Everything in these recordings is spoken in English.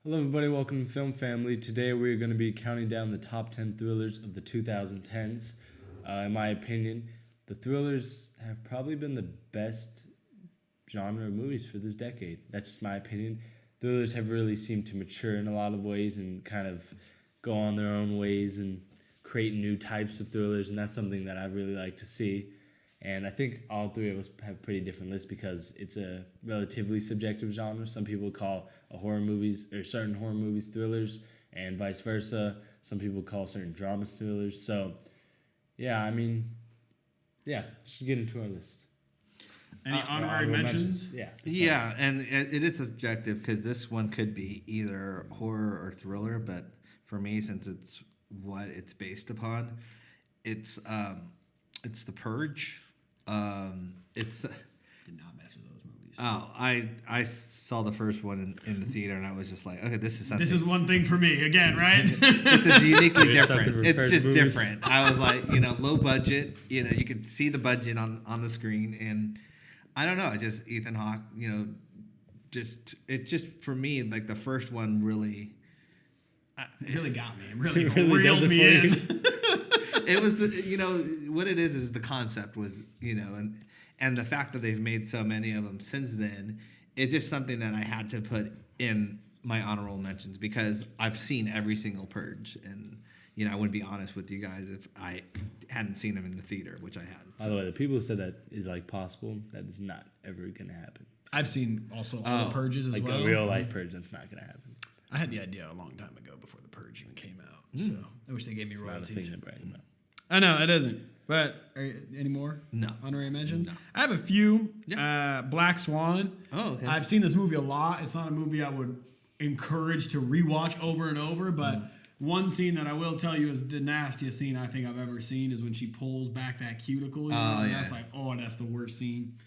Hello everybody, welcome to Film Family. Today we're going to be counting down the top 10 thrillers of the 2010s. In my opinion, the thrillers have probably been the best genre of movies for this decade. That's just my opinion. Thrillers have really seemed to mature in a lot of ways and kind of go on their own ways and create new types of thrillers, and that's something that I really like to see. And I think all three of us have pretty different lists because it's a relatively subjective genre. Some people call certain horror movies thrillers, and vice versa. Some people call certain dramas thrillers. So, just get into our list. Any honorary mentions? Yeah, and it is subjective because this one could be either horror or thriller. But for me, since it's what it's based upon, it's The Purge. Did not mess with those movies. Oh, I saw the first one in the theater, and I was just like, okay, this is something. This is one thing for me again, right? This is uniquely different. It's just different. I was like, low budget. You could see the budget on the screen, and I don't know. Just Ethan Hawke. Just for me, like the first one really. It really got me. It really reeled me in. It was what it is the concept was, and the fact that they've made so many of them since then, it's just something that I had to put in my honorable mentions because I've seen every single Purge, and I wouldn't be honest with you guys if I hadn't seen them in the theater, which I hadn't. By the way, the people who said that is possible, that is not ever going to happen. I've seen also all the Purges as well. Like the real life Purge, that's not going to happen. I had the idea a long time ago before the Purge even came out, so I wish they gave me royalties. Not a thing to brag about. I know it isn't. But any more? No. Honorary mentions? No. I have a few. Yeah. Black Swan. Oh, okay. I've seen this movie a lot. It's not a movie I would encourage to rewatch over and over, but one scene that I will tell you is the nastiest scene I think I've ever seen is when she pulls back that cuticle. That's that's the worst scene.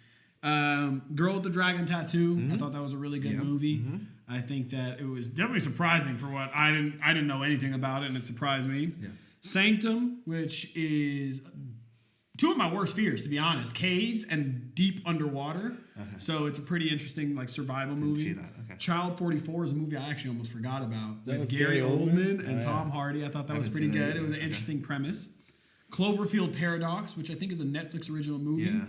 Girl with the Dragon Tattoo. I thought that was a really good movie. I think that it was definitely surprising for what I didn't know anything about it, and it surprised me. Yeah. Sanctum, which is two of my worst fears, to be honest. Caves and deep underwater. Okay. So it's a pretty interesting survival movie. See that. Okay. Child 44 is a movie I actually almost forgot about. With Gary Oldman and Tom Hardy. I thought that was pretty good. It was an interesting premise. Cloverfield Paradox, which I think is a Netflix original movie. Yeah.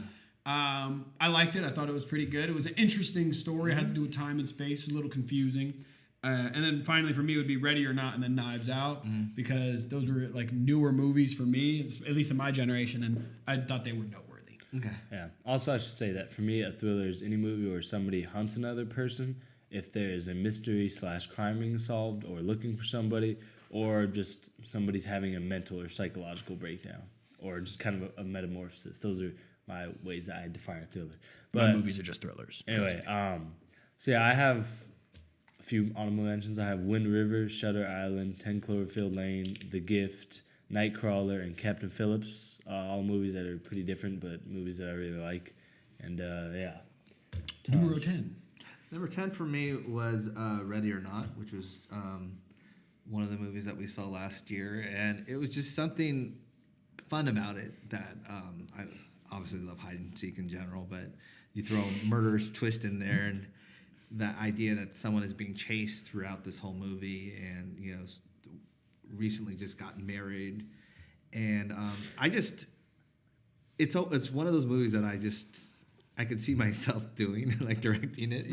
I liked it. I thought it was pretty good. It was an interesting story. It had to do with time and space. It was a little confusing. And then finally for me would be Ready or Not and then Knives Out because those were newer movies for me, at least in my generation, and I thought they were noteworthy. Okay. Yeah. Also, I should say that for me, a thriller is any movie where somebody hunts another person if there is a mystery / crime being solved or looking for somebody or just somebody's having a mental or psychological breakdown or just kind of a metamorphosis. Those are my ways that I define a thriller. But my movies are just thrillers. Anyway, I have a few honorable mentions. I have Wind River, Shutter Island, 10 Cloverfield Lane, The Gift, Nightcrawler, and Captain Phillips. All movies that are pretty different, but movies that I really like. And Number 10. Number 10 for me was Ready or Not, which was one of the movies that we saw last year, and it was just something fun about it that I obviously love hide and seek in general, but you throw a murderous twist in there and that idea that someone is being chased throughout this whole movie and recently just got married, and it's one of those movies that I could see myself doing, directing it,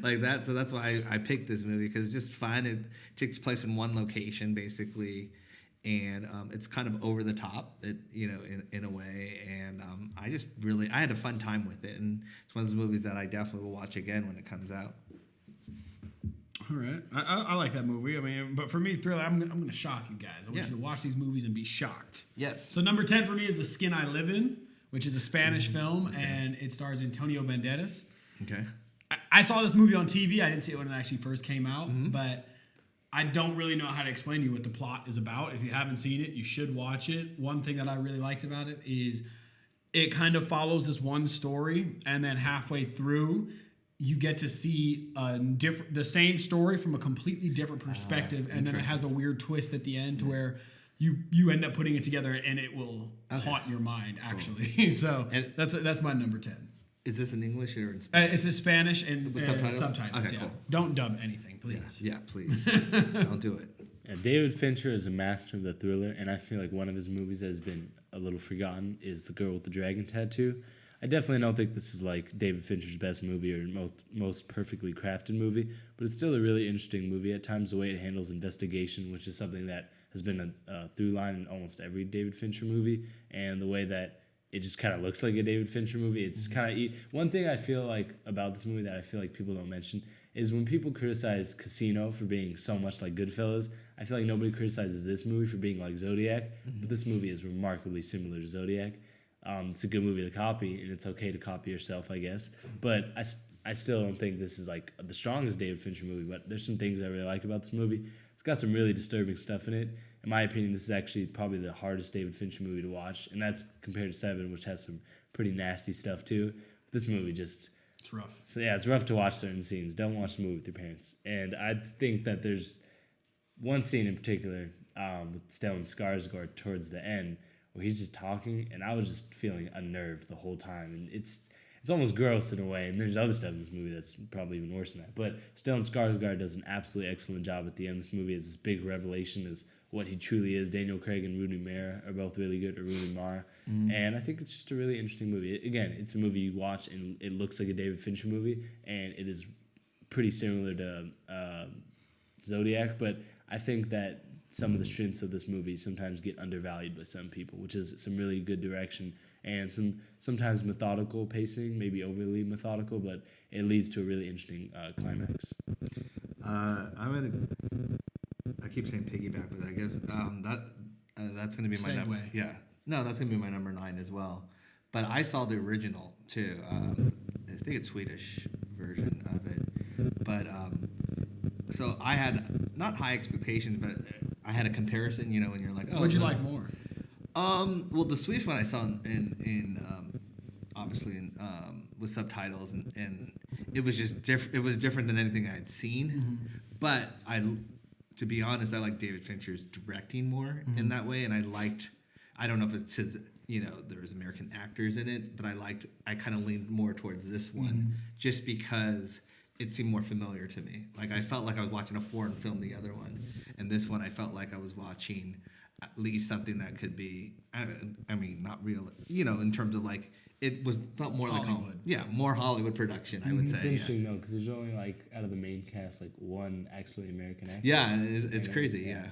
like that. So that's why I picked this movie because it's just fun. It takes place in one location basically, and it's kind of over the top, in a way. And I had a fun time with it, and it's one of those movies that I definitely will watch again when it comes out. All right, I like that movie. I mean, but for me, thriller, I'm going to shock you guys. I want you to watch these movies and be shocked. Yes. So number 10 for me is The Skin I Live In, which is a Spanish film, and it stars Antonio Banderas. Okay. I saw this movie on TV. I didn't see it when it actually first came out, but I don't really know how to explain to you what the plot is about. If you haven't seen it, you should watch it. One thing that I really liked about it is it kind of follows this one story, and then halfway through, you get to see the same story from a completely different perspective, and then it has a weird twist at the end to where you end up putting it together, and it will haunt your mind, actually. So that's my number 10. Is this in English or in Spanish? It's in Spanish and With subtitles. Okay, Yeah. cool. Don't dub anything, please. Yeah, please. Don't do it. Yeah, David Fincher is a master of the thriller, and I feel like one of his movies that has been a little forgotten is The Girl with the Dragon Tattoo. I definitely don't think this is like David Fincher's best movie or most perfectly crafted movie, but it's still a really interesting movie at times. The way it handles investigation, which is something that has been a through line in almost every David Fincher movie, and the way that it just kind of looks like a David Fincher movie. It's kind of one thing I feel like about this movie that I feel like people don't mention is when people criticize Casino for being so much like Goodfellas, I feel like nobody criticizes this movie for being like Zodiac, but this movie is remarkably similar to Zodiac. It's a good movie to copy, and it's okay to copy yourself, I guess. But I still don't think this is like the strongest David Fincher movie, but there's some things I really like about this movie. It's got some really disturbing stuff in it. In my opinion, this is actually probably the hardest David Fincher movie to watch, and that's compared to Seven, which has some pretty nasty stuff too. This movie just... It's rough. So yeah, it's rough to watch certain scenes. Don't watch the movie with your parents. And I think that there's one scene in particular with Stellan Skarsgård towards the end where he's just talking, and I was just feeling unnerved the whole time. And it's almost gross in a way. And there's other stuff in this movie that's probably even worse than that. But Stellan Skarsgård does an absolutely excellent job at the end of this movie as this big revelation is what he truly is. Daniel Craig and Rooney Mara are both really good, or Rooney Mara. And I think it's just a really interesting movie. Again, it's a movie you watch and it looks like a David Fincher movie, and it is pretty similar to Zodiac, but I think that some of the strengths of this movie sometimes get undervalued by some people, which is some really good direction and sometimes methodical pacing, maybe overly methodical, but it leads to a really interesting climax. I keep saying piggyback, but I guess that's going to be my number. Segue. Yeah, no, that's going to be my number 9 as well. But I saw the original too. I think it's Swedish version of it. But so I had not high expectations, but I had a comparison. You know, when you're like, oh, What'd you like more? Well, the Swedish one I saw in obviously with subtitles, and it was just different. It was different than anything I had seen. But to be honest, I like David Fincher's directing more in that way, and I don't know if it's his, there's American actors in it, but I kind of leaned more towards this one just because it seemed more familiar to me. Like I felt like I was watching a foreign film, the other one, and this one I felt like I was watching at least something that could be, I mean, not real, in terms of like, felt more Hollywood. More Hollywood production, I would say. It's interesting though, because there's only out of the main cast, one actually American actor. Yeah, it's crazy. Yeah.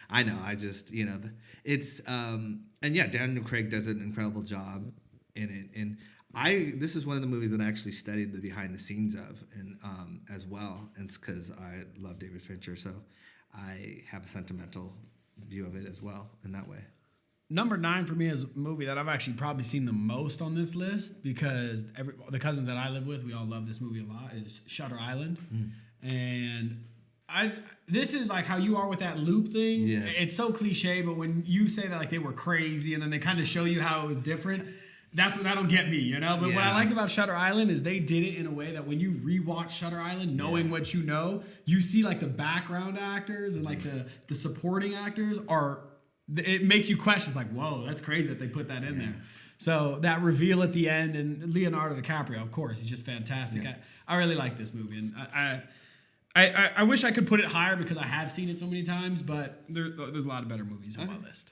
I know. I just, it's, and yeah, Daniel Craig does an incredible job in it. And this is one of the movies that I actually studied the behind the scenes of, and as well. And it's because I love David Fincher, so I have a sentimental view of it as well in that way. Number 9 for me is a movie that I've actually probably seen the most on this list because the cousins that I live with, we all love this movie a lot, is Shutter Island. And this is like how you are with that loop thing. Yes. It's so cliche, but when you say that they were crazy and then they kind of show you how it was different, that'll get me, But what I like about Shutter Island is they did it in a way that when you rewatch Shutter Island, knowing what you see the background actors and the supporting actors it makes you question. It's like, whoa, that's crazy that they put that in there. So that reveal at the end, and Leonardo DiCaprio, of course, he's just fantastic. Yeah. I really like this movie, and I wish I could put it higher because I have seen it so many times, but there's a lot of better movies on my list.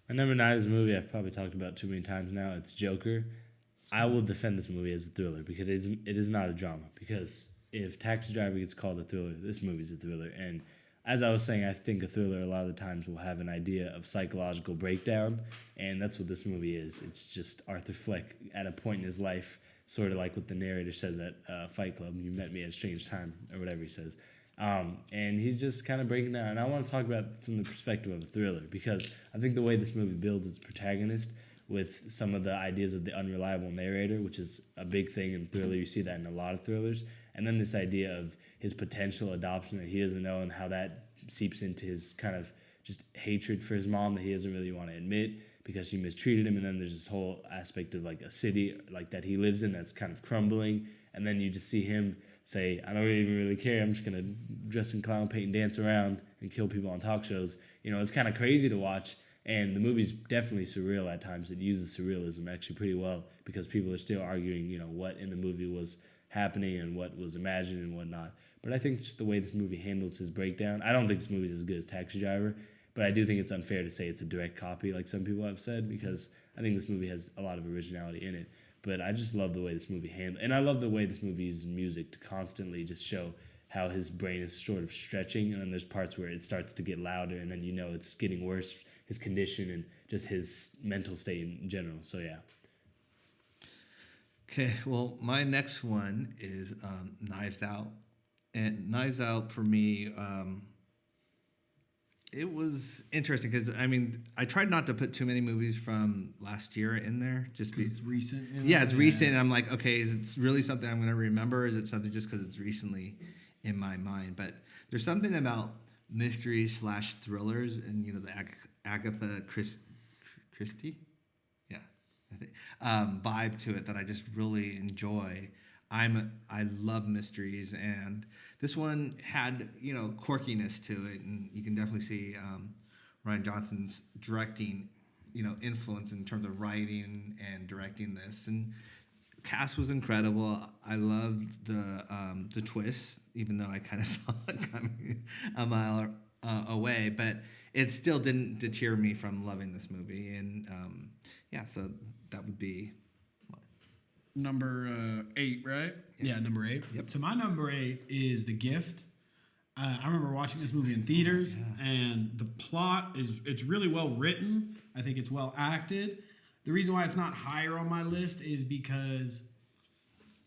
My number 9 is a movie I've probably talked about too many times now. It's Joker. I will defend this movie as a thriller because it is not a drama. Because if Taxi Driver gets called a thriller, this movie's a thriller. And as I was saying, I think a thriller a lot of the times will have an idea of psychological breakdown, and that's what this movie is. It's just Arthur Fleck at a point in his life, sort of like what the narrator says at Fight Club, you met me at a strange time, or whatever he says. And he's just kind of breaking down. And I want to talk about it from the perspective of a thriller, because I think the way this movie builds its protagonist with some of the ideas of the unreliable narrator, which is a big thing in thriller. You see that in a lot of thrillers. And then this idea of his potential adoption that he doesn't know, and how that seeps into his kind of just hatred for his mom that he doesn't really want to admit because she mistreated him. And then there's this whole aspect of a city that he lives in that's kind of crumbling. And then you just see him say, I don't even really care. I'm just going to dress in clown paint and dance around and kill people on talk shows. It's kind of crazy to watch. And the movie's definitely surreal at times. It uses surrealism actually pretty well because people are still arguing, what in the movie was happening and what was imagined and whatnot. But I think just the way this movie handles his breakdown, I don't think this movie's as good as Taxi Driver, but I do think it's unfair to say it's a direct copy like some people have said, because I think this movie has a lot of originality in it. But I just love the way this movie handles, and I love the way this movie uses music to constantly just show how his brain is sort of stretching, and then there's parts where it starts to get louder, and then it's getting worse, his condition and just his mental state in general. So yeah. Okay, well, my next one is Knives Out. And Knives Out, for me, it was interesting because, I tried not to put too many movies from last year in there. Just because it's recent. Yeah, it's recent. And I'm like, okay, is it really something I'm going to remember? Or is it something just because it's recently in my mind? But there's something about mystery/thrillers and, the Agatha Christie? Yeah, I think, vibe to it that I just really enjoy. I love mysteries, and this one had quirkiness to it, and you can definitely see Rian Johnson's directing influence in terms of writing and directing this. And the cast was incredible. I loved the twist, even though I kind of saw it coming a mile away, but it still didn't deter me from loving this movie. And so that would be number 8, right? Yeah, number 8. Yep. So my number 8 is The Gift. I remember watching this movie in theaters, and the plot it's really well written. I think it's well acted. The reason why it's not higher on my list is because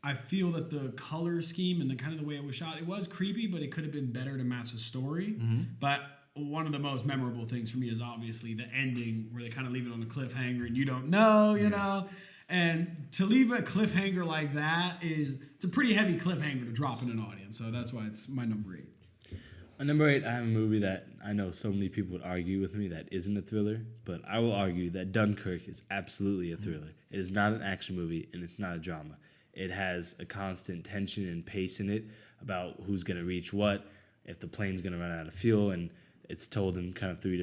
I feel that the color scheme and the kind of the way it was shot, it was creepy, but it could have been better to match the story. Mm-hmm. But one of the most memorable things for me is obviously the ending where they kind of leave it on a cliffhanger and you don't know, you know. And to leave a cliffhanger like that it's a pretty heavy cliffhanger to drop in an audience. So that's why it's my number 8. On number 8, I have a movie that I know so many people would argue with me that isn't a thriller, but I will argue that Dunkirk is absolutely a thriller. It is not an action movie, and it's not a drama. It has a constant tension and pace in it about who's going to reach what, if the plane's going to run out of fuel, and it's told in kind of 3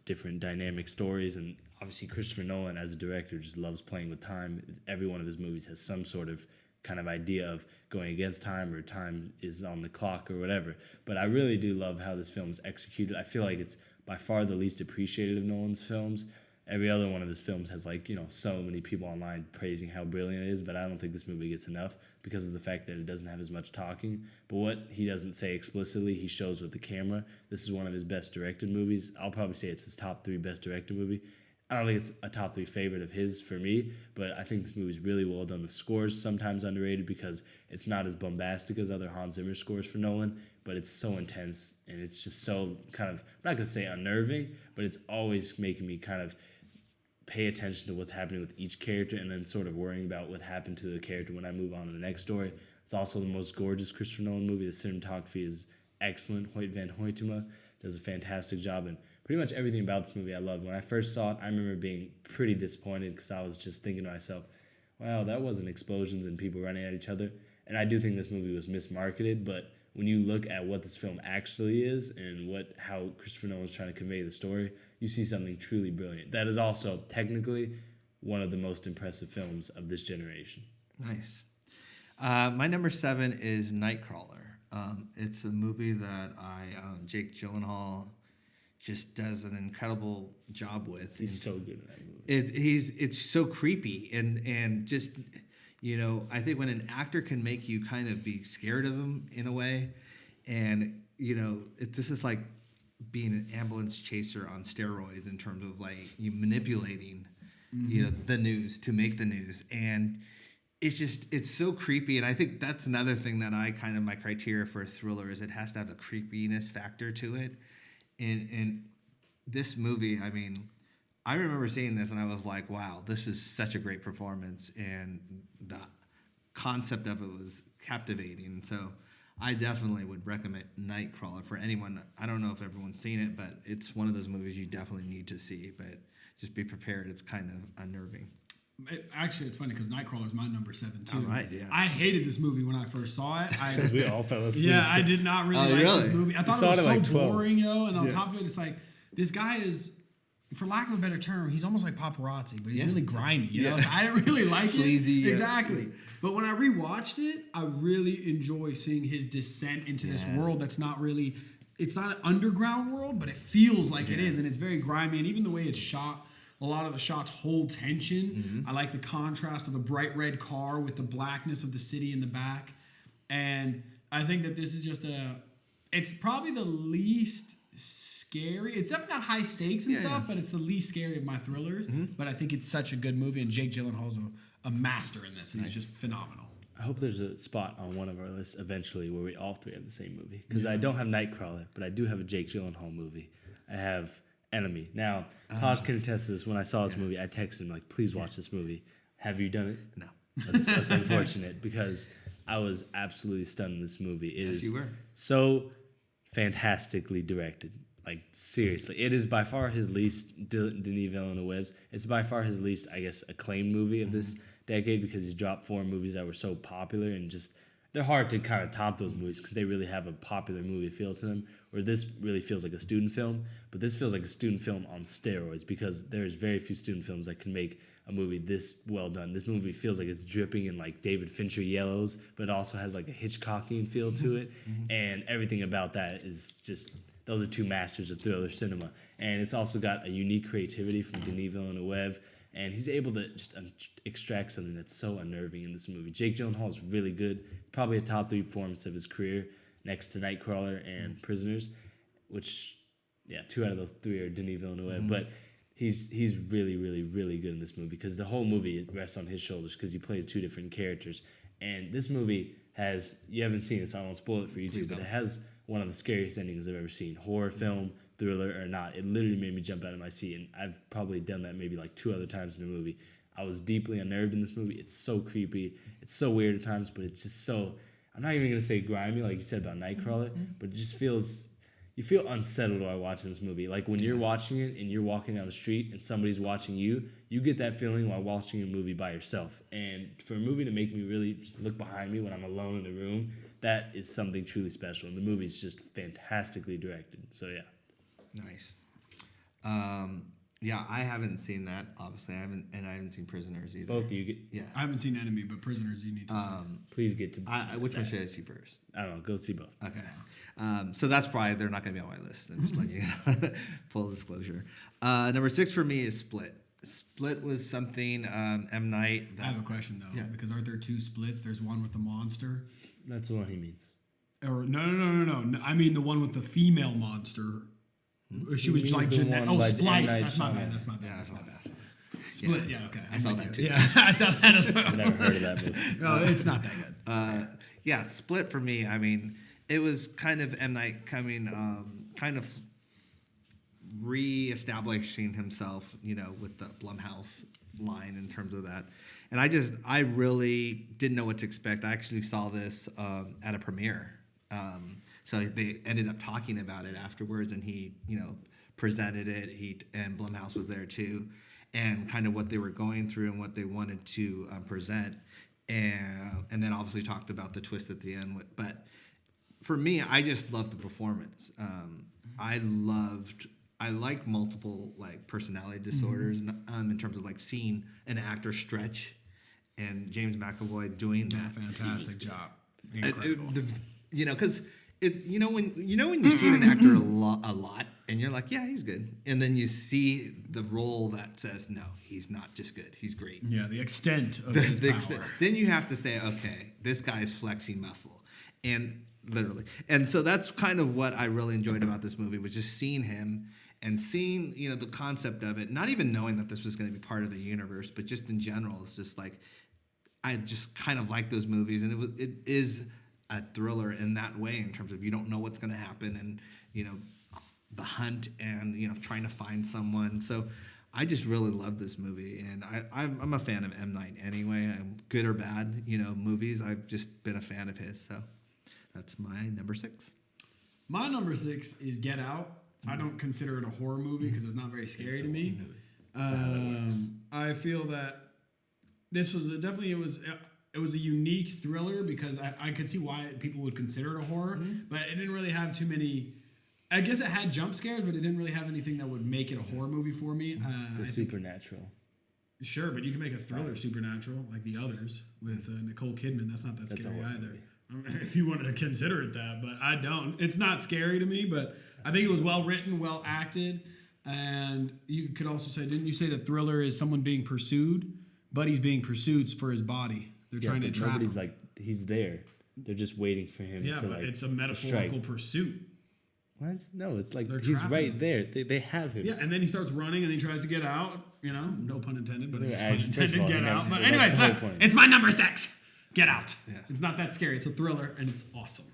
different dynamic stories. And obviously Christopher Nolan as a director just loves playing with time. Every one of his movies has some sort of kind of idea of going against time, or time is on the clock or whatever. But I really do love how this film is executed. I feel like it's by far the least appreciated of Nolan's films. Every other one of his films has so many people online praising how brilliant it is, but I don't think this movie gets enough because of the fact that it doesn't have as much talking. But what he doesn't say explicitly, he shows with the camera. This is one of his best directed movies. I'll probably say it's his top 3 best directed movie. I don't think it's a top 3 favorite of his for me, but I think this movie's really well done. The score's sometimes underrated because it's not as bombastic as other Hans Zimmer scores for Nolan, but it's so intense and it's just so kind of, I'm not going to say unnerving, but it's always making me kind of pay attention to what's happening with each character and then sort of worrying about what happened to the character when I move on to the next story. It's also the most gorgeous Christopher Nolan movie. The cinematography is excellent. Hoyt van Hoytema does a fantastic job, and pretty much everything about this movie I love. When I first saw it, I remember being pretty disappointed because I was just thinking to myself, wow, that wasn't explosions and people running at each other. And I do think this movie was mismarketed, but when you look at what this film actually is and how Christopher Nolan's trying to convey the story, you see something truly brilliant. That is also technically one of the most impressive films of this generation. Nice. My number 7 is Nightcrawler. It's a movie that Jake Gyllenhaal just does an incredible job with. He's so good in that movie. It's so creepy and just, I think when an actor can make you kind of be scared of him in a way, and this is like being an ambulance chaser on steroids in terms of like you manipulating the news to make the news. And it's so creepy. And I think that's another thing that my criteria for a thriller is it has to have a creepiness factor to it. And this movie, I remember seeing this and I was like, wow, this is such a great performance. And the concept of it was captivating. So I definitely would recommend Nightcrawler for anyone. I don't know if everyone's seen it, but it's one of those movies you definitely need to see. But just be prepared. It's kind of unnerving. Actually, it's funny because Nightcrawler is my number 7 too. All right, yeah. I hated this movie when I first saw it. We all fell asleep. Yeah, I did not really like this movie. I thought it was so boring, and on top of it, it's like this guy is for lack of a better term, he's almost like paparazzi, but he's Yeah. really grimy. You know, Yeah. so I didn't really like Sleazy, it. yeah. Exactly. But when I rewatched it, I really enjoy seeing his descent into this world that's not really, it's not an underground world, but it feels like it is, and it's very grimy. And even the way it's shot, a lot of the shots hold tension. I like the contrast of the bright red car with the blackness of the city in the back. And I think that this is just it's probably the least scary. It's definitely got high stakes and stuff, but it's the least scary of my thrillers. But I think it's such a good movie, and Jake Gyllenhaal's a master in this, and he's just phenomenal. I hope there's a spot on one of our lists eventually where we all three have the same movie. Because I don't have Nightcrawler, but I do have a Jake Gyllenhaal movie. I have Enemy. Now, Taj can attest to this. When I saw this movie, I texted him, like, please watch this movie. Have you done it? No. That's unfortunate because I was absolutely stunned in this movie. It Yes, is you were. so fantastically directed. Like, seriously. It is by far his least, Denis Villeneuve's, it's by far his least, I guess, acclaimed movie of this decade because he's dropped 4 movies that were so popular and just, they're hard to kind of top those movies because they really have a popular movie feel to them, where this really feels like a student film, but this feels like a student film on steroids because there's very few student films that can make a movie this well done. This movie feels like it's dripping in like David Fincher yellows, but it also has like a Hitchcockian feel to it, and everything about that is just, those are 2 masters of thriller cinema. And it's also got a unique creativity from Denis Villeneuve, and he's able to just extract something that's so unnerving in this movie. Jake Gyllenhaal is really good, probably a top 3 performance of his career, next to Nightcrawler and Prisoners, which, 2 out of those 3 are Denis Villeneuve, but he's really, really, really good in this movie because the whole movie rests on his shoulders because he plays 2 different characters. And this movie has, you haven't seen it, so I won't spoil it for you too, but it has one of the scariest endings I've ever seen. Horror film, thriller, or not. It literally made me jump out of my seat, and I've probably done that maybe like 2 other times in the movie. I was deeply unnerved in this movie. It's so creepy. It's so weird at times, but it's just so, I'm not even going to say grimy like you said about Nightcrawler, but it just feels, you feel unsettled while watching this movie. Like when you're watching it and you're walking down the street and somebody's watching you, you get that feeling while watching a movie by yourself. And for a movie to make me really just look behind me when I'm alone in a room, that is something truly special. And the movie's just fantastically directed. So yeah. Nice. Yeah, I haven't seen that. Obviously, I haven't seen Prisoners either. Both of you get, Yeah. I haven't seen Enemy, but Prisoners you need to see. please get to, Which one should I see first? I don't know, go see both. Okay. So that's probably, they're not going to be on my list. I'm just letting you know. Full disclosure. Number 6 for me is Split. Split was something, M. Night. I have a question though, because aren't there 2 splits? There's one with the monster. That's the one he means. Or no. I mean the one with the female monster. She was means like the Jeanette. one Oh, by M. Splice. Night That's my Shyamalan. bad. That's my bad. Yeah, That's my I saw bad. Split. Yeah. Okay. I saw that too. Yeah, I saw that as well. I've never heard of that movie. No, it's not that good. Yeah, Split for me, I mean, it was kind of M. Night coming, kind of re-establishing himself, with the Blumhouse line in terms of that. And I really didn't know what to expect. I actually saw this at a premiere. So they ended up talking about it afterwards, and he, presented it. And Blumhouse was there too, and kind of what they were going through and what they wanted to present. And then obviously talked about the twist at the end. But for me, I just loved the performance. I like multiple like personality disorders in terms of like seeing an actor stretch, and James McAvoy doing that. Fantastic job. Incredible. Because it's when you see an actor a lot, and you're like, yeah, he's good, and then you see the role that says, no, he's not just good, he's great. Yeah, the extent of his power. Then you have to say, okay, this guy's flexing muscle, and literally, and so that's kind of what I really enjoyed about this movie, was just seeing him and seeing the concept of it, not even knowing that this was going to be part of the universe, but just in general, it's just like I just kind of like those movies, and it is a thriller in that way, in terms of you don't know what's going to happen, and the hunt, and trying to find someone. So I just really love this movie, and I'm a fan of M. Night anyway. Good or bad, movies, I've just been a fan of his. So that's my number 6. My number 6 is Get Out. I don't consider it a horror movie because it's not very scary to me. I feel that this was it was a unique thriller because I could see why people would consider it a horror, but it didn't really have too many I guess it had jump scares, but it didn't really have anything that would make it a horror movie for me. The supernatural. Sure, but you can make a thriller supernatural like the others with Nicole Kidman. That's not that scary either. If you want to consider it that, but I don't. It's not scary to me, but I think it was well written, well acted, and you could also say, didn't you say that thriller is someone being pursued? Buddy's being pursued for his body. They're trying to trap nobody's him. like he's there. They're just waiting for him. Yeah, to but like it's a metaphorical pursuit. What? No, it's like They're he's trapping right him. there. They have him. Yeah, and then he starts running and he tries to get out. You know, no pun intended, but it's pun First of intended. all, Get out. But that's anyways, the whole look, point. it's my number 6. Get out. Yeah. It's not that scary. It's a thriller and it's awesome.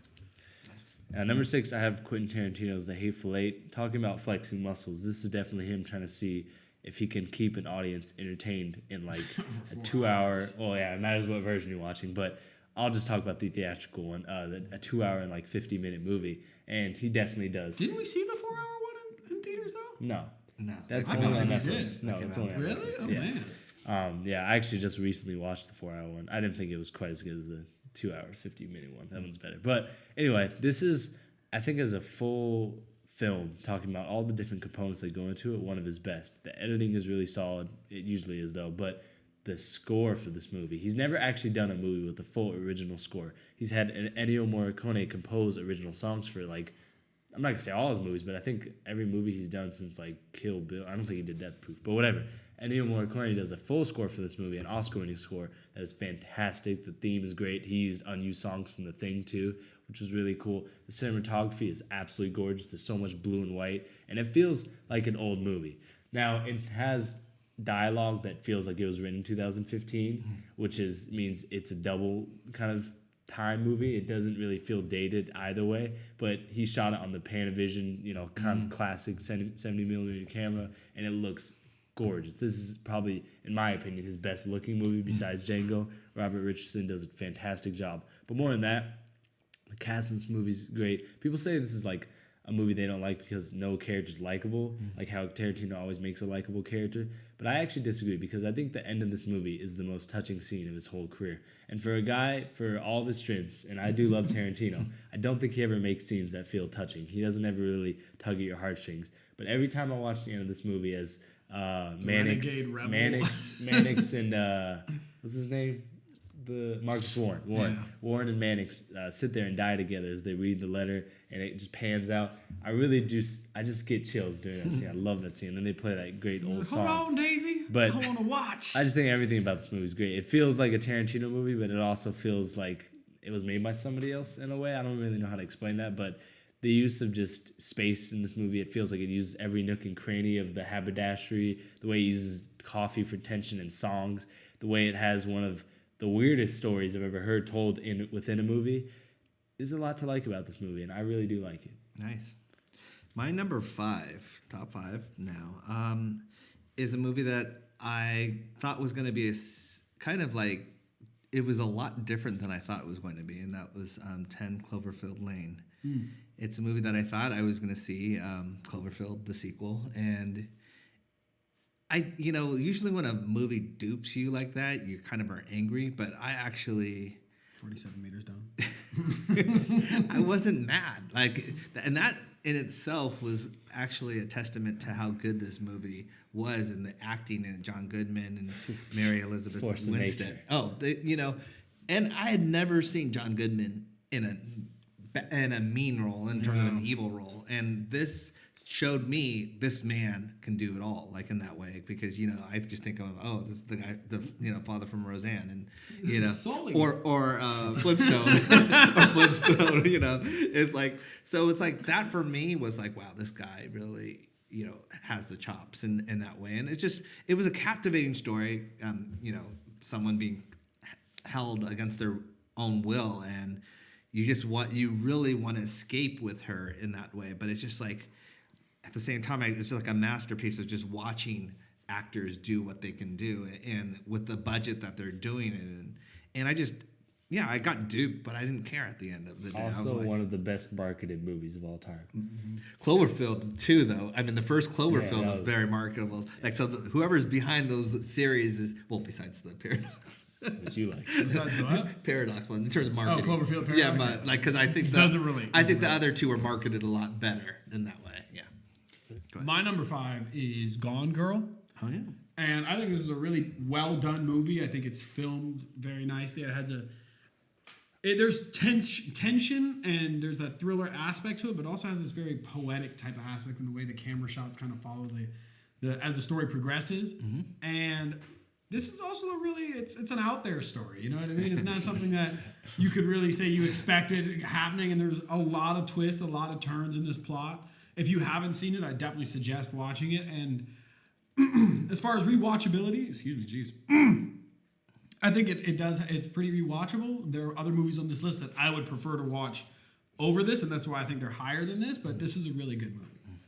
Number 6, I have Quentin Tarantino's The Hateful Eight. Talking about flexing muscles, this is definitely him trying to see if he can keep an audience entertained in like a 2-hour. Oh yeah, it matters what version you're watching, but I'll just talk about the theatrical one, a 2-hour and like 50-minute movie, and he definitely does. Didn't we see the 4-hour one in theaters though? No, No. that's I only thought on we Netflix. did. No, it's only on Really? Netflix. Oh Yeah. man. Yeah, I actually just recently watched the 4-hour one. I didn't think it was quite as good as the 2-hour, 50-minute one. That one's better. But anyway, this is, I think, as a full film, talking about all the different components that go into it, one of his best. The editing is really solid. It usually is, though. But the score for this movie, he's never actually done a movie with the full original score. He's had Ennio Morricone compose original songs for, like, I'm not going to say all his movies, but I think every movie he's done since, like, Kill Bill. I don't think he did Death Proof, but whatever. Ennio Morricone does a full score for this movie, an Oscar-winning score that is fantastic. The theme is great. He used unused songs from The Thing, too, which was really cool. The cinematography is absolutely gorgeous. There's so much blue and white, and it feels like an old movie. Now, it has dialogue that feels like it was written in 2015, which means it's a double kind of time movie. It doesn't really feel dated either way, but he shot it on the Panavision, kind of classic 70mm camera, and it looks gorgeous. This is probably, in my opinion, his best looking movie besides Django. Robert Richardson does a fantastic job. But more than that, the cast in this movie's great. People say this is like a movie they don't like because no character's likable, like how Tarantino always makes a likable character. But I actually disagree, because I think the end of this movie is the most touching scene of his whole career. And for a guy, for all of his strengths, and I do love Tarantino, I don't think he ever makes scenes that feel touching. He doesn't ever really tug at your heartstrings. But every time I watch the end of this movie as Mannix and what's his name? The Marcus Warren. Warren and Mannix sit there and die together as they read the letter, and it just pans out. I just get chills during that scene. I love that scene. And then they play that great old song. Hold on, Daisy. But I want to watch. I just think everything about this movie is great. It feels like a Tarantino movie, but it also feels like it was made by somebody else in a way. I don't really know how to explain that, but the use of just space in this movie, it feels like it uses every nook and cranny of the haberdashery, the way it uses coffee for tension and songs, the way it has one of the weirdest stories I've ever heard told within a movie. There's a lot to like about this movie, and I really do like it. Nice. My number 5, top 5 now, is a movie that I thought was going to be kind of like, it was a lot different than I thought it was going to be, and that was 10 Cloverfield Lane. It's a movie that I thought I was going to see, Cloverfield, the sequel, and usually when a movie dupes you like that, you kind of are angry, but I actually 47 meters down. I wasn't mad. And that in itself was actually a testament to how good this movie was, and the acting and John Goodman and Mary Elizabeth Winstead. And I had never seen John Goodman in a mean role, in terms of an evil role, and this showed me this man can do it all, like in that way, because I just think of this is the guy, the father from Roseanne, and or Flintstone or Flintstone, it's like, so it's like that for me was like, wow, this guy really has the chops in that way, and it was a captivating story, someone being held against their own will, and you really want to escape with her in that way, but it's just like, at the same time, it's like a masterpiece of just watching actors do what they can do, and with the budget that they're doing it in. And yeah, I got duped, but I didn't care at the end of the day. I was Also, like, one of the best marketed movies of all time. Cloverfield too, though. I mean, the first Cloverfield that was was- very marketable. Like, so whoever's behind those series is, well, besides the Paradox. That you like. Besides the what? Paradox one in terms of marketing. Cloverfield Paradox. Yeah, but like, because I think Doesn't relate. I think the other two were marketed a lot better in that way. Yeah. Go ahead. My number 5 is Gone Girl. Oh yeah. And I think this is a really well done movie. I think it's filmed very nicely. It has there's tension and there's that thriller aspect to it, but also has this very poetic type of aspect in the way the camera shots kind of follow the as the story progresses. And this is also it's an out there story. You know what I mean? It's not something that you could really say you expected happening. And there's a lot of twists, a lot of turns in this plot. If you haven't seen it, I definitely suggest watching it. And as far as rewatchability, I think it's pretty rewatchable. There are other movies on this list that I would prefer to watch over this, and that's why I think they're higher than this, but this is a really good movie.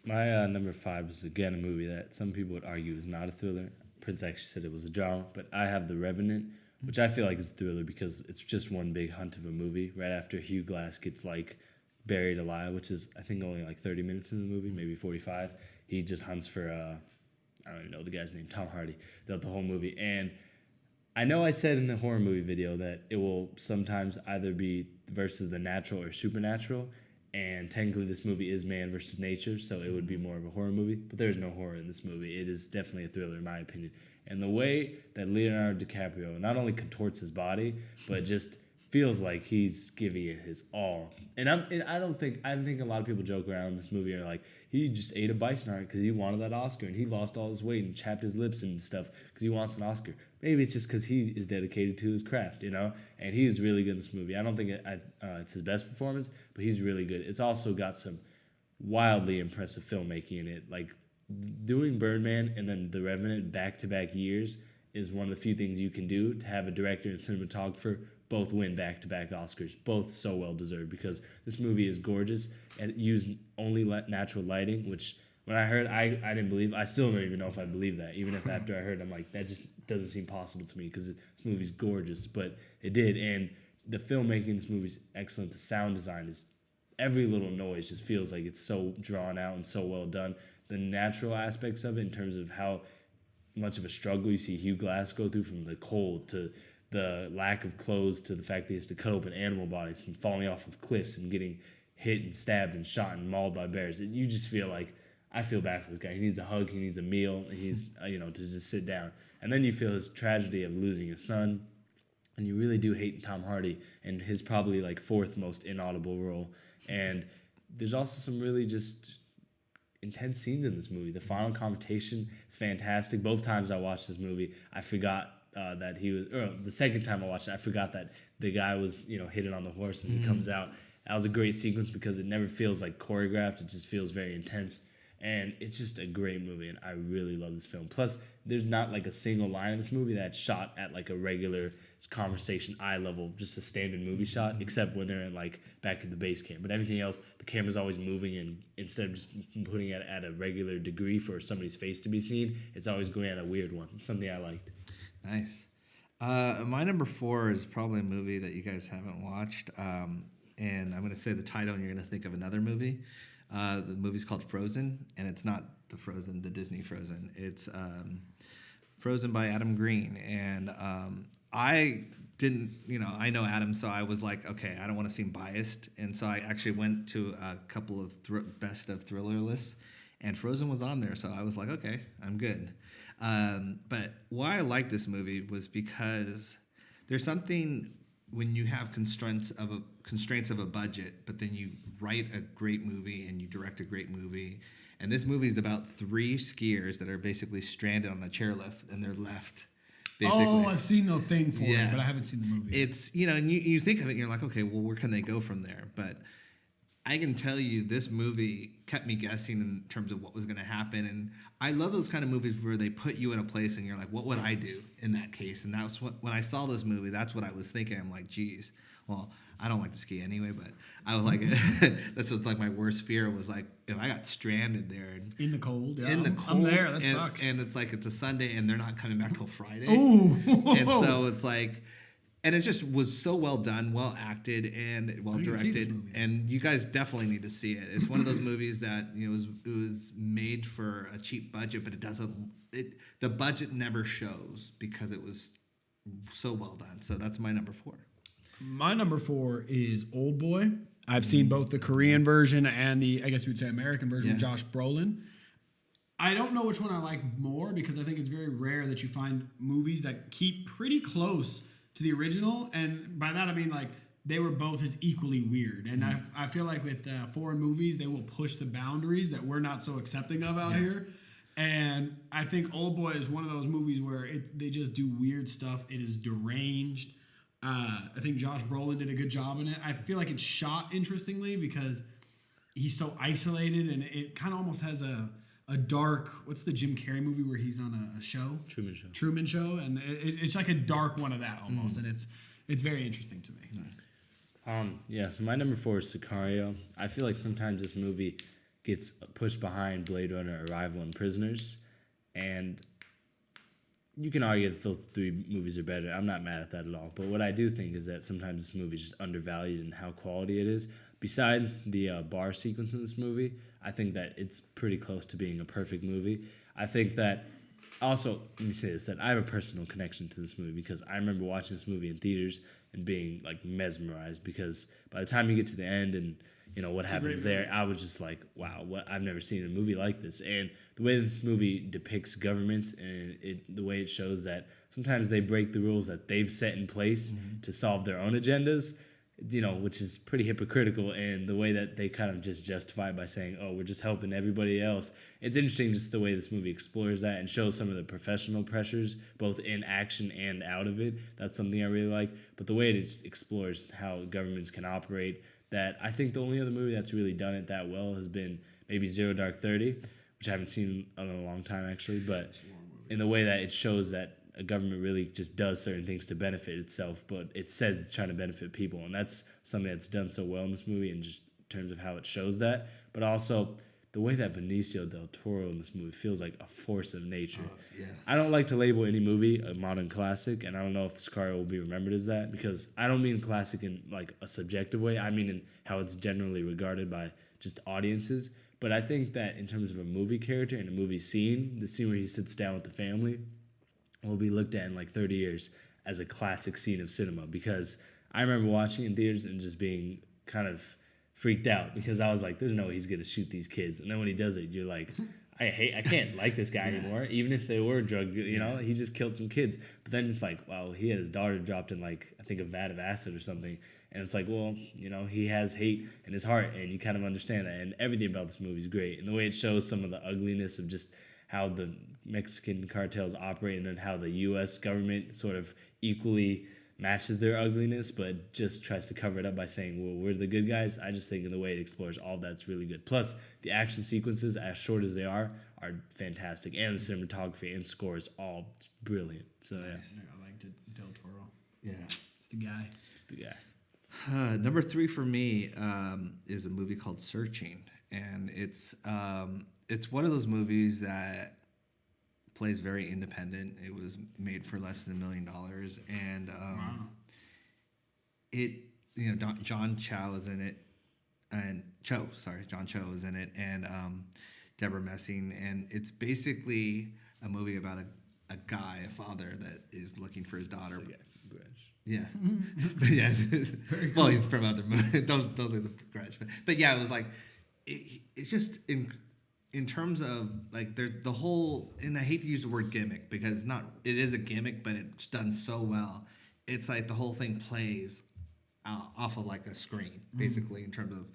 My number 5 is again a movie that some people would argue is not a thriller. Prince actually said it was a drama, but I have The Revenant, which I feel like is a thriller because it's just one big hunt of a movie right after Hugh Glass gets like buried alive, which is I think only like 30 minutes in the movie, maybe 45. He just hunts for I don't even know the guy's name, Tom Hardy, throughout the whole movie. And I know I said in the horror movie video that it will sometimes either be versus the natural or supernatural, and technically this movie is man versus nature, so it would be more of a horror movie, but there's no horror in this movie. It is definitely a thriller in my opinion. And the way that Leonardo DiCaprio not only contorts his body, but just feels like he's giving it his all. And I think a lot of people joke around in this movie and are like, he just ate a bison heart because he wanted that Oscar and he lost all his weight and chapped his lips and stuff because he wants an Oscar. Maybe it's just because he is dedicated to his craft, you know? And he is really good in this movie. I don't think it's his best performance, but he's really good. It's also got some wildly impressive filmmaking in it. Like, doing Birdman and then The Revenant back-to-back years is one of the few things you can do to have a director and cinematographer both win back-to-back Oscars, both so well-deserved, because this movie is gorgeous and it used only natural lighting, which when I heard, I didn't believe. I still don't even know if I believe that. Even if after I heard, I'm like, that just doesn't seem possible to me because this movie's gorgeous, but it did. And the filmmaking in this movie is excellent. The sound design is, every little noise just feels like it's so drawn out and so well done. The natural aspects of it in terms of how much of a struggle you see Hugh Glass go through, from the cold to the lack of clothes to the fact that he has to cut open animal bodies and falling off of cliffs and getting hit and stabbed and shot and mauled by bears. And you just feel like, I feel bad for this guy. He needs a hug. He needs a meal. He's, to just sit down. And then you feel his tragedy of losing his son. And you really do hate Tom Hardy and his probably like 4th most inaudible role. And there's also some really just intense scenes in this movie. The final confrontation is fantastic. Both times I watched this movie, I forgot that he was, or the second time I watched it, I forgot that the guy was, hitting on the horse and he comes out. That was a great sequence because it never feels like choreographed. It just feels very intense. And it's just a great movie, and I really love this film. Plus, there's not like a single line in this movie that's shot at like a regular conversation eye level, just a standard movie shot, except when they're in like back at the base camp. But everything else, the camera's always moving, and instead of just putting it at a regular degree for somebody's face to be seen, it's always going at a weird one. It's something I liked. Nice. My number 4 is probably a movie that you guys haven't watched, and I'm going to say the title, and you're going to think of another movie. The movie's called Frozen, and it's not the Disney Frozen. It's Frozen by Adam Green, and I didn't, I know Adam, so I was like, okay, I don't want to seem biased, and so I actually went to a couple of best of thriller lists, and Frozen was on there, so I was like, okay, I'm good. But why I like this movie was because there's something when you have constraints of a budget, but then you write a great movie and you direct a great movie. And this movie is about 3 skiers that are basically stranded on a chairlift, and they're left. Basically. Oh, I've seen the thing for it, but I haven't seen the movie. It's, and you think of it and you're like, okay, well, where can they go from there? But I can tell you this movie kept me guessing in terms of what was going to happen. And I love those kind of movies where they put you in a place and you're like, what would I do in that case? And that's what, when I saw this movie, that's what I was thinking. I'm like, geez, well, I don't like to ski anyway, but I was like, that's what's like my worst fear was like, if I got stranded there. And in the cold, yeah. In the cold. I'm there, that sucks. And it's like, it's a Sunday and they're not coming back till Friday. Ooh. And so it's like, and it just was so well done, well acted, and well didn't even see this directed. movie. And you guys definitely need to see it. It's one of those movies that it was made for a cheap budget, but the budget never shows because it was so well done. So that's my number 4. My number 4 is Oldboy. I've seen both the Korean version and the, I guess you would say, American version with Josh Brolin. I don't know which one I like more because I think it's very rare that you find movies that keep pretty close to the original. And by that, I mean, like, they were both as equally weird. And I feel like with foreign movies, they will push the boundaries that we're not so accepting of out here. And I think Oldboy is one of those movies where they just do weird stuff. It is deranged. I think Josh Brolin did a good job in it. I feel like it's shot interestingly because he's so isolated, and it kind of almost has a dark, what's the Jim Carrey movie where he's on a show? Truman Show. And it's like a dark one of that almost. And it's very interesting to me. So my number 4 is Sicario. I feel like sometimes this movie gets pushed behind Blade Runner, Arrival, and Prisoners. And you can argue that those 3 movies are better. I'm not mad at that at all. But what I do think is that sometimes this movie is just undervalued in how quality it is. Besides the bar sequence in this movie, I think that it's pretty close to being a perfect movie. I think that also, let me say this, that I have a personal connection to this movie because I remember watching this movie in theaters and being like mesmerized because by the time you get to the end and what happens there, I was just like, wow, I've never seen a movie like this. And the way this movie depicts governments and the way it shows that sometimes they break the rules that they've set in place to solve their own agendas, which is pretty hypocritical, and the way that they kind of just justify it by saying, oh, we're just helping everybody else. It's interesting just the way this movie explores that and shows some of the professional pressures, both in action and out of it. That's something I really like. But the way it just explores how governments can operate, that I think the only other movie that's really done it that well has been maybe Zero Dark 30, which I haven't seen in a long time, actually. But in the way that it shows that a government really just does certain things to benefit itself, but it says it's trying to benefit people. And that's something that's done so well in this movie in just terms of how it shows that. But also the way that Benicio del Toro in this movie feels like a force of nature. I don't like to label any movie a modern classic, and I don't know if Sicario will be remembered as that, because I don't mean classic in like a subjective way. I mean in how it's generally regarded by just audiences. But I think that in terms of a movie character and a movie scene, the scene where he sits down with the family will be looked at in like 30 years as a classic scene of cinema, because I remember watching it in theaters and just being kind of freaked out because I was like, there's no way he's gonna shoot these kids. And then when he does it, you're like, I can't like this guy anymore, even if they were drugged, he just killed some kids. But then it's like, wow, he had his daughter dropped in like, I think a vat of acid or something. And it's like, well, he has hate in his heart, and you kind of understand that. And everything about this movie is great. And the way it shows some of the ugliness of just how the Mexican cartels operate, and then how the U.S. government sort of equally matches their ugliness, but just tries to cover it up by saying, well, we're the good guys. I just think the way it explores all that's really good. Plus, the action sequences, as short as they are fantastic. And the cinematography and score is all brilliant. So, yeah. I like Del Toro. Yeah. It's the guy. Number 3 for me is a movie called Searching. And it's one of those movies that plays very independent. It was made for less than $1 million, and John Cho is in it, and John Cho is in it, and Deborah Messing, and it's basically a movie about a father that is looking for his daughter. Yeah, but yeah. Cool. Well, he's from other movies. Don't look at the Grudge, but yeah, it was like it's just in terms of like the whole, and I hate to use the word gimmick because it is a gimmick, but it's done so well. It's like the whole thing plays off of like a screen, basically, in terms of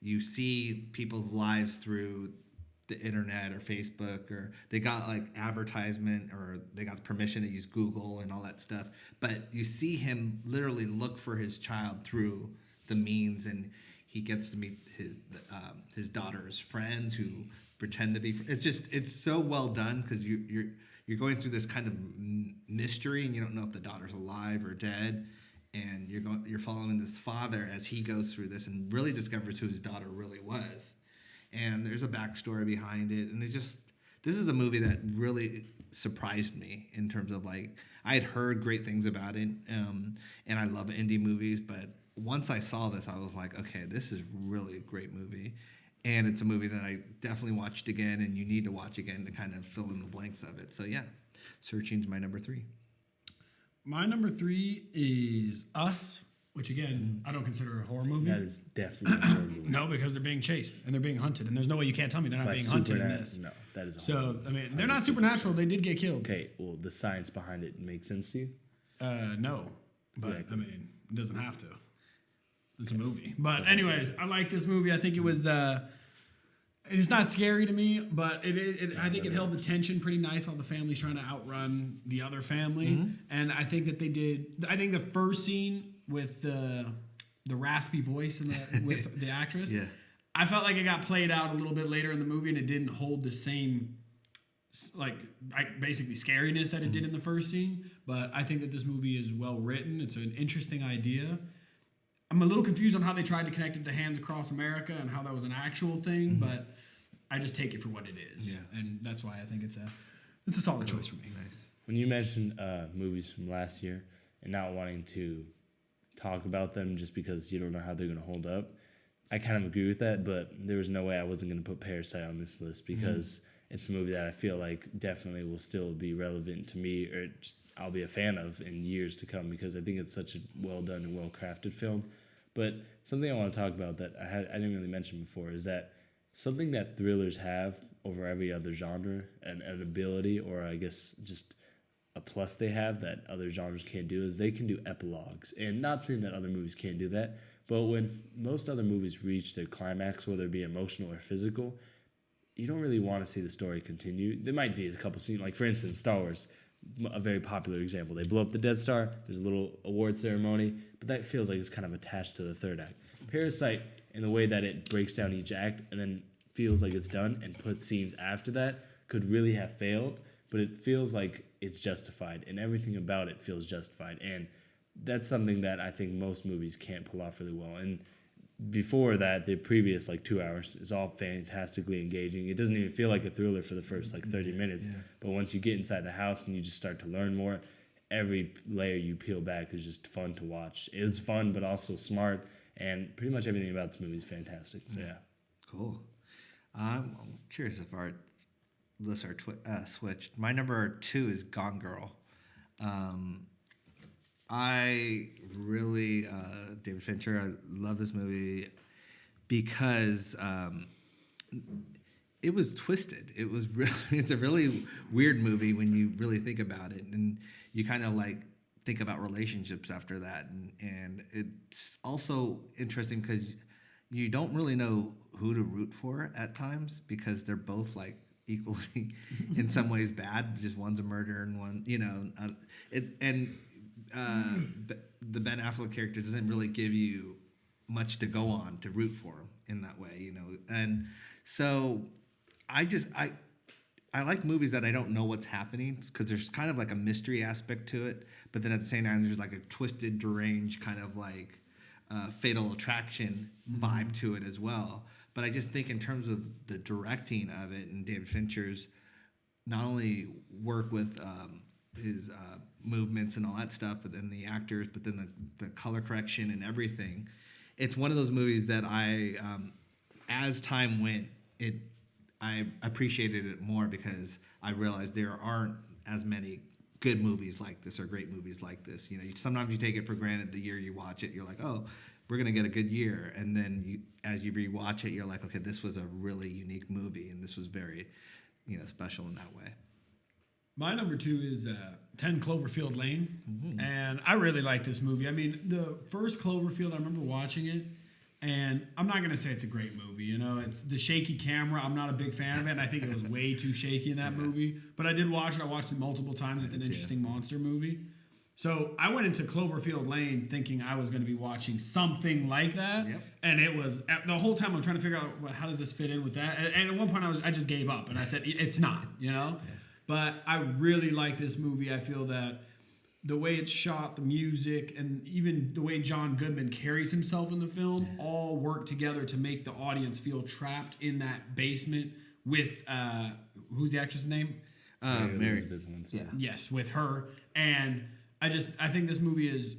you see people's lives through the internet or Facebook, or they got like advertisement, or they got permission to use Google and all that stuff. But you see him literally look for his child through the means, and he gets to meet his daughter's friends who pretend to be. It's so well done because you're going through this kind of mystery, and you don't know if the daughter's alive or dead, and you're following this father as he goes through this and really discovers who his daughter really was. And there's a backstory behind it, and this is a movie that really surprised me in terms of like I had heard great things about it, and I love indie movies, but once I saw this, I was like, okay, this is really a great movie. And it's a movie that I definitely watched again, and you need to watch again to kind of fill in the blanks of it. So, yeah, Searching's my number 3. My number 3 is Us, which, again, I don't consider a horror movie. That is definitely a horror movie. No, because they're being chased and they're being hunted. And there's no way you can't tell me they're not being hunted in this. No, that is a So, horror movie. I mean, they're not supernatural. They did get killed. Okay, well, the science behind it makes sense to you? No. But, Yeah, I mean, it doesn't have to. It's a movie. But anyways, I like this movie. I think it was... it's not scary to me, but I think it held the tension pretty nice while the family's trying to outrun the other family. Mm-hmm. And I think that they did... I think the first scene with the raspy voice and with the actress, yeah. I felt like it got played out a little bit later in the movie, and it didn't hold the same... like basically scariness that it did in the first scene. But I think that this movie is well written. It's an interesting idea. I'm a little confused on how they tried to connect it to Hands Across America and how that was an actual thing, but I just take it for what it is. Yeah. And that's why I think it's a solid choice for me. Nice. When you mentioned movies from last year and not wanting to talk about them just because you don't know how they're going to hold up, I kind of agree with that, but there was no way I wasn't going to put Parasite on this list because it's a movie that I feel like definitely will still be relevant to me, or I'll be a fan of in years to come, because I think it's such a well done and well crafted film. But something I want to talk about that I didn't really mention before is that something that thrillers have over every other genre, and an ability, or I guess just a plus they have that other genres can't do, is they can do epilogues. And not saying that other movies can't do that, but when most other movies reach their climax, whether it be emotional or physical, you don't really want to see the story continue. There might be a couple scenes, like for instance, Star Wars, a very popular example. They blow up the Death Star, there's a little award ceremony, but that feels like it's kind of attached to the third act. Parasite, in the way that it breaks down each act and then feels like it's done and puts scenes after that, could really have failed, but it feels like it's justified, and everything about it feels justified. And that's something that I think most movies can't pull off really well. And before that, the previous 2 hours is all fantastically engaging. It doesn't even feel like a thriller for the first 30 minutes. Yeah. But once you get inside the house and you just start to learn more, every layer you peel back is just fun to watch. It was fun, but also smart, and pretty much everything about this movie is fantastic. So yeah. Cool. I'm curious if our lists are switched. My number 2 is Gone Girl. I really, David Fincher, I love this movie because it was twisted. It was really, it's a really weird movie when you really think about it, and you kind of think about relationships after that, and it's also interesting because you don't really know who to root for at times, because they're both equally in some ways bad. Just one's a murderer and one, the Ben Affleck character doesn't really give you much to go on to root for him in that way, and so I like movies that I don't know what's happening, because there's kind of a mystery aspect to it, but then at the same time there's a twisted, deranged kind of Fatal Attraction vibe to it as well. But I just think in terms of the directing of it and David Fincher's not only work with his movements and all that stuff, but then the actors, but then the color correction and everything, it's one of those movies that I, as time went, I appreciated it more, because I realized there aren't as many good movies like this or great movies like this. Sometimes you take it for granted the year you watch it. You're like, oh, we're going to get a good year. And then as you rewatch it, you're like, okay, this was a really unique movie, and this was very, special in that way. My number 2 is 10 Cloverfield Lane. Mm-hmm. And I really like this movie. I mean, the first Cloverfield, I remember watching it, and I'm not going to say it's a great movie. It's the shaky camera. I'm not a big fan of it, and I think it was way too shaky in that movie. But I did watch it. I watched it multiple times. It's an interesting monster movie. So I went into Cloverfield Lane thinking I was going to be watching something like that. Yep. And it was, the whole time I'm trying to figure out, how does this fit in with that? And at one point I just gave up, and I said, it's not, Yeah. But I really like this movie. I feel that the way it's shot, the music, and even the way John Goodman carries himself in the film all work together to make the audience feel trapped in that basement with, who's the actress' name? Mary Elizabeth Winstead. Yeah. Yes, with her. And I think this movie is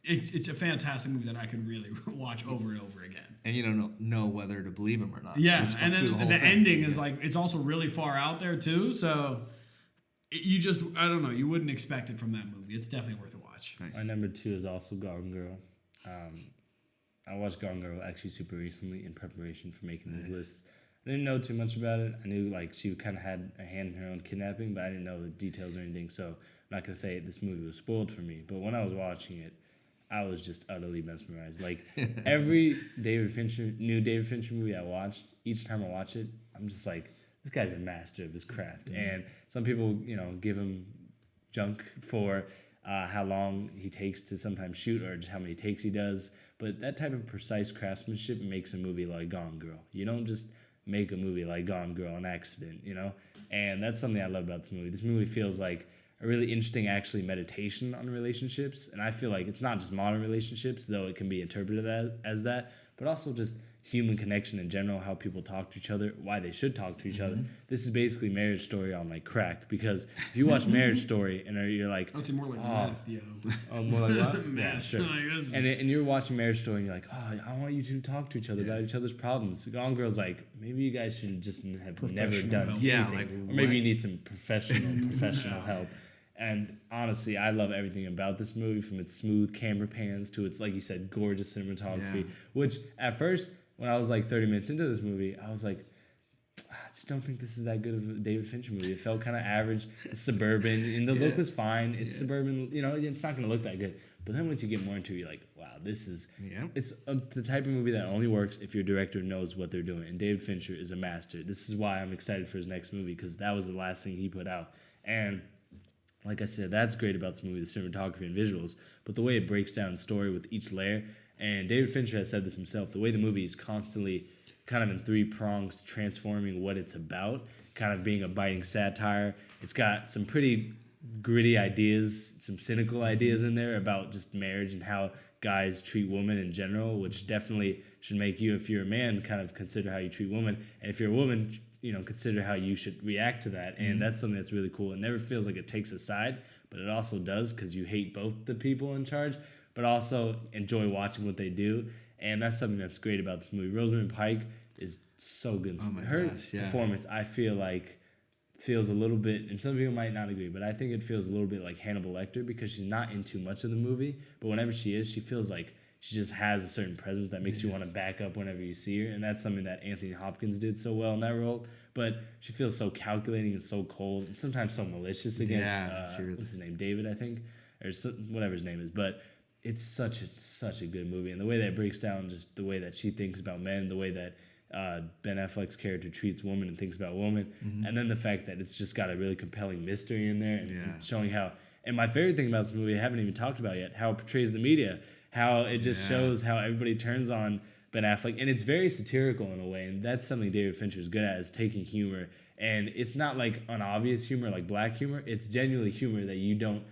it's a fantastic movie that I could really watch over and over again. And you don't know whether to believe him or not. Yeah, and through then whole the thing. ending is like it's also really far out there too. So you just I don't know, you wouldn't expect it from that movie. It's definitely worth a watch. Nice. My number 2 is also Gone Girl. I watched Gone Girl actually super recently in preparation for making these lists. I didn't know too much about it. I knew like she kind of had a hand in her own kidnapping, but I didn't know the details or anything. So I'm not gonna say this movie was spoiled for me. But when I was watching it, I was just utterly mesmerized. Like every new David Fincher movie I watched, each time I watch it, I'm just like, this guy's a master of his craft. Mm-hmm. And some people, give him junk for how long he takes to sometimes shoot or just how many takes he does. But that type of precise craftsmanship makes a movie like Gone Girl. You don't just make a movie like Gone Girl on accident, And that's something I love about this movie. This movie feels like a really interesting, actually, meditation on relationships. And I feel like it's not just modern relationships, though it can be interpreted as that, but also just human connection in general, how people talk to each other, why they should talk to each other. This is basically Marriage Story on like crack, because if you watch Marriage Story and you're like, I think more like meth, yo. Oh, more like what? Meth. Yeah, sure. Like, this is- And you're watching Marriage Story and you're like, I want you to talk to each other about each other's problems. Gone Girl's like, maybe you guys should just have never done help. Yeah, anything. like, or maybe what? you need some professional help. And honestly, I love everything about this movie, from its smooth camera pans to its, like you said, gorgeous cinematography, which at first, when I was like 30 minutes into this movie, I was like, I just don't think this is that good of a David Fincher movie. It felt kind of average, suburban, and the look was fine. It's suburban, it's not going to look that good. But then once you get more into it, you're like, wow, this is, it's the type of movie that only works if your director knows what they're doing. And David Fincher is a master. This is why I'm excited for his next movie, because that was the last thing he put out. And like I said, that's great about this movie, the cinematography and visuals, but the way it breaks down the story with each layer. And David Fincher has said this himself, the way the movie is constantly kind of in 3 prongs transforming what it's about, kind of being a biting satire. It's got some pretty gritty ideas, some cynical ideas in there about just marriage and how guys treat women in general, which definitely should make you, if you're a man, kind of consider how you treat women. And if you're a woman, consider how you should react to that. And that's something that's really cool. It never feels like it takes a side, but it also does, because you hate both the people in charge, but also enjoy watching what they do. And that's something that's great about this movie. Rosamund Pike is so good. Her performance, I feel like, feels a little bit, and some people might not agree, but I think it feels a little bit like Hannibal Lecter, because she's not in too much of the movie, but whenever she is, she feels like she just has a certain presence that makes you want to back up whenever you see her, and that's something that Anthony Hopkins did so well in that role. But she feels so calculating and so cold, and sometimes so malicious against what's his name, David, I think, or whatever his name is. But it's such a good movie, and the way that it breaks down just the way that she thinks about men, the way that Ben Affleck's character treats women and thinks about women, and then the fact that it's just got a really compelling mystery in there, and showing how. And my favorite thing about this movie, I haven't even talked about yet, how it portrays the media, how it just shows how everybody turns on Ben Affleck, and it's very satirical in a way, and that's something David Fincher is good at, is taking humor, and it's not like unobvious humor, like black humor. It's genuinely humor that you don't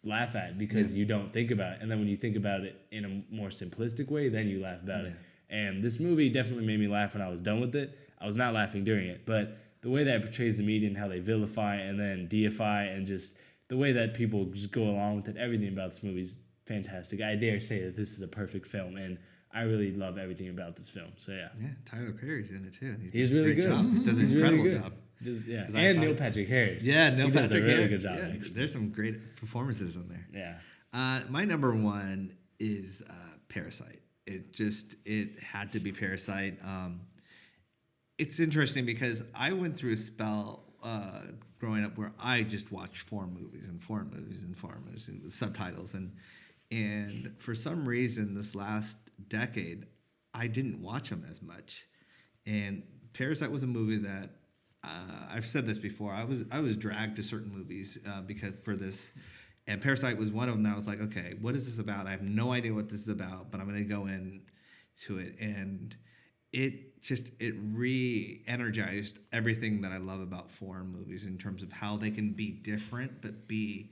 laugh at because you don't think about it, and then when you think about it in a more simplistic way, then you laugh about it. And this movie definitely made me laugh when I was done with it. I was not laughing during it, but the way that it portrays the media and how they vilify and then deify, and just the way that people just go along with it, everything about this movie is fantastic. I dare say that this is a perfect film, and I really love everything about this film. So yeah, Tyler Perry's in it too. And he's really good. He does an incredible job. And Neil Patrick Harris. Yeah, Neil Patrick does a really Harris. good job. Yeah, there's some great performances in there. Yeah. My number 1 is Parasite. It had to be Parasite. It's interesting because I went through a spell growing up where I just watched foreign movies with subtitles, and for some reason this last decade I didn't watch them as much. And Parasite was a movie that I've said this before. I was dragged to certain movies because for this. And Parasite was one of them that I was like, okay, what is this about? I have no idea what this is about, but I'm going to go into it. And it re-energized everything that I love about foreign movies in terms of how they can be different, but be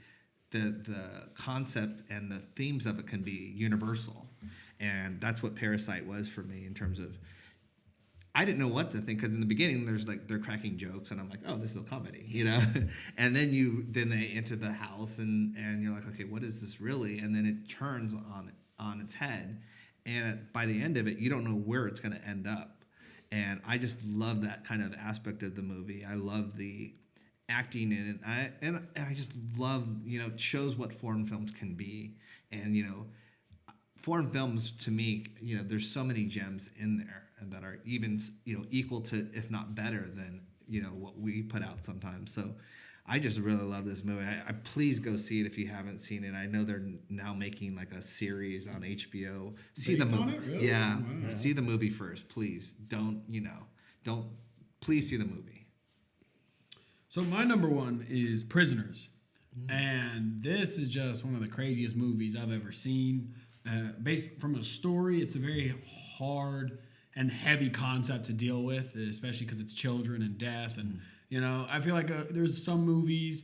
the concept and the themes of it can be universal. And that's what Parasite was for me in terms of I didn't know what to think, because in the beginning there's like they're cracking jokes and I'm like, oh, this is a comedy, you know. And then they enter the house and you're like, okay, what is this really? And then it turns on its head, and by the end of it you don't know where it's going to end up. And I just love that kind of aspect of the movie. I love the acting in it. And I just love, you know, it shows what foreign films can be. And, you know, foreign films, to me, you know, there's so many gems in there that are even, you know, equal to, if not better than, you know, what we put out sometimes. So I just really love this movie. I please go see it if you haven't seen it. I know they're now making like a series on HBO. See the movie. Really? Yeah. Wow. See the movie first, please. Please see the movie. So my number one is Prisoners. And this is just one of the craziest movies I've ever seen. Based from a story, it's a very hard and heavy concept to deal with, especially because it's children and death. And, you know, I feel like there's some movies,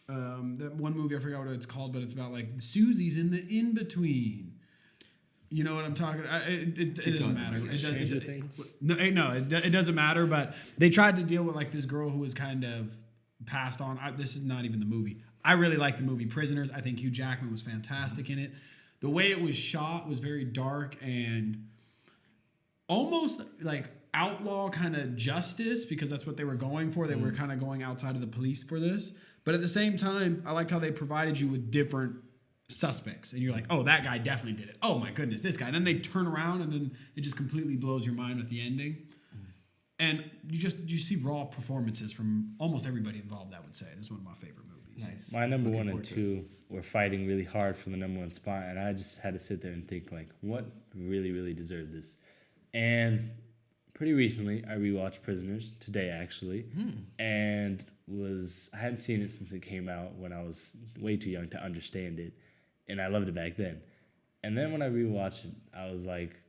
that one movie, I forgot what it's called, but it's about like Susie's in the in-between. You know what I'm talking about? It doesn't matter. Stranger Things? No, it doesn't matter, but they tried to deal with like this girl who was kind of passed on. This is not even the movie. I really like the movie Prisoners. I think Hugh Jackman was fantastic in it. The way it was shot was very dark and almost like outlaw kind of justice, because that's what they were going for. They were kind of going outside of the police for this. But at the same time, I liked how they provided you with different suspects. And you're like, oh, that guy definitely did it. Oh, my goodness, this guy. And then they turn around and then it just completely blows your mind with the ending. And you see raw performances from almost everybody involved, I would say. This is one of my favorite movies. Nice. My number one and two were fighting really hard for the number one spot, and I just had to sit there and think, like, what really, really deserved this? And pretty recently, I rewatched Prisoners, today actually, and I hadn't seen it since it came out when I was way too young to understand it, and I loved it back then. And then when I rewatched it, I was like,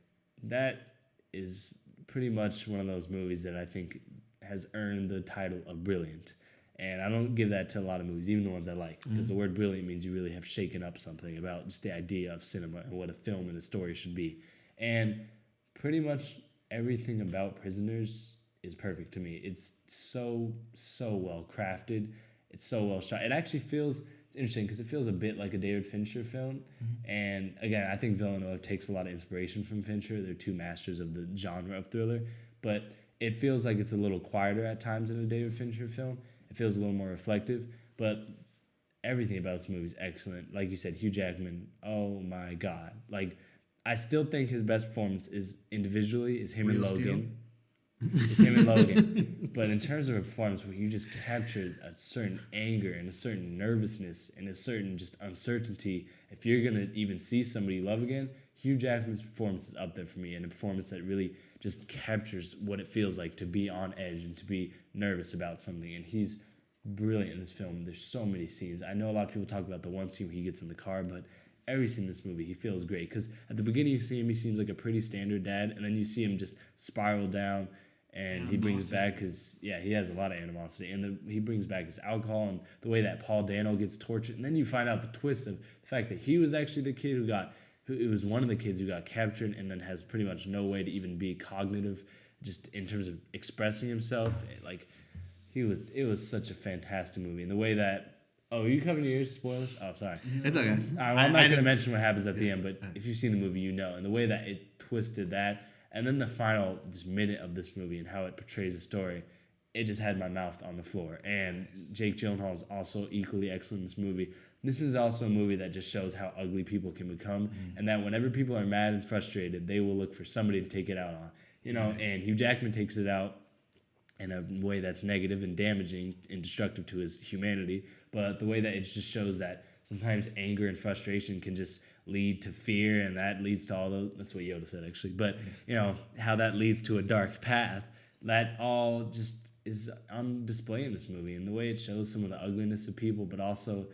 that is pretty much one of those movies that I think has earned the title of brilliant. And I don't give that to a lot of movies, even the ones I like, because the word brilliant means you really have shaken up something about just the idea of cinema and what a film and a story should be. And pretty much everything about Prisoners is perfect to me. It's so well crafted. It's so well shot. It actually feels, it's interesting because it feels a bit like a David Fincher film. And again, I think Villeneuve takes a lot of inspiration from Fincher. They're two masters of the genre of thriller. But it feels like it's a little quieter at times than a David Fincher film. It feels a little more reflective, but everything about this movie is excellent. Like you said, Hugh Jackman, oh my God. Like, I still think his best performance is individually is him and Logan. It's him and Logan. But in terms of a performance where you just captured a certain anger and a certain nervousness and a certain just uncertainty, if you're going to even see somebody you love again, Hugh Jackman's performance is up there for me, and a performance that really just captures what it feels like to be on edge and to be nervous about something. And he's brilliant in this film. There's so many scenes. I know a lot of people talk about the one scene where he gets in the car, but every scene in this movie, he feels great. Because at the beginning you see him, he seems like a pretty standard dad, and then you see him just spiral down, and he brings back his, he has a lot of animosity, and he brings back his alcohol and the way that Paul Dano gets tortured. And then you find out the twist of the fact that he was actually the kid it was one of the kids who got captured and then has pretty much no way to even be cognitive, just in terms of expressing himself. Like, it was such a fantastic movie. And the way that, oh, are you covering your ears? Spoilers? Oh, sorry. It's okay. I'm not going to mention what happens at the end, but if you've seen the movie, you know. And the way that it twisted that, and then the final minute of this movie and how it portrays the story, it just had my mouth on the floor. And Jake Gyllenhaal is also equally excellent in this movie. This is also a movie that just shows how ugly people can become, and that whenever people are mad and frustrated, they will look for somebody to take it out on. You know, and Hugh Jackman takes it out in a way that's negative and damaging and destructive to his humanity, but the way that it just shows that sometimes anger and frustration can just lead to fear, and that leads to all those, that's what Yoda said actually, but you know, how that leads to a dark path. That all just is on display in this movie, and the way it shows some of the ugliness of people, but also,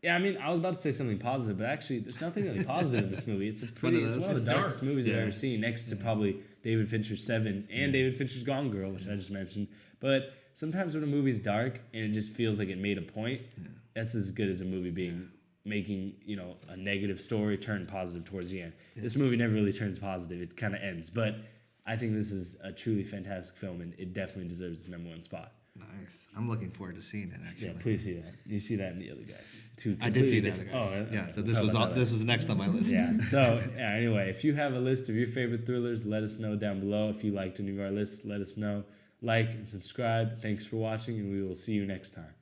I mean, I was about to say something positive, but actually, there's nothing really positive in this movie. It's one of the darkest movies I've ever seen, next to probably David Fincher's Seven and David Fincher's Gone Girl, which I just mentioned. But sometimes when a movie's dark and it just feels like it made a point, that's as good as a movie making, you know, a negative story turn positive towards the end. This movie never really turns positive. It kind of ends. But I think this is a truly fantastic film, and it definitely deserves its number one spot. Nice. I'm looking forward to seeing it. Actually. Yeah, please see that. You see that in the other guys. I did see the other guys. Oh, yeah. okay. So We'll this was next on my list. Yeah. So yeah, anyway, if you have a list of your favorite thrillers, let us know down below. If you liked any of our lists, let us know. Like and subscribe. Thanks for watching, and we will see you next time.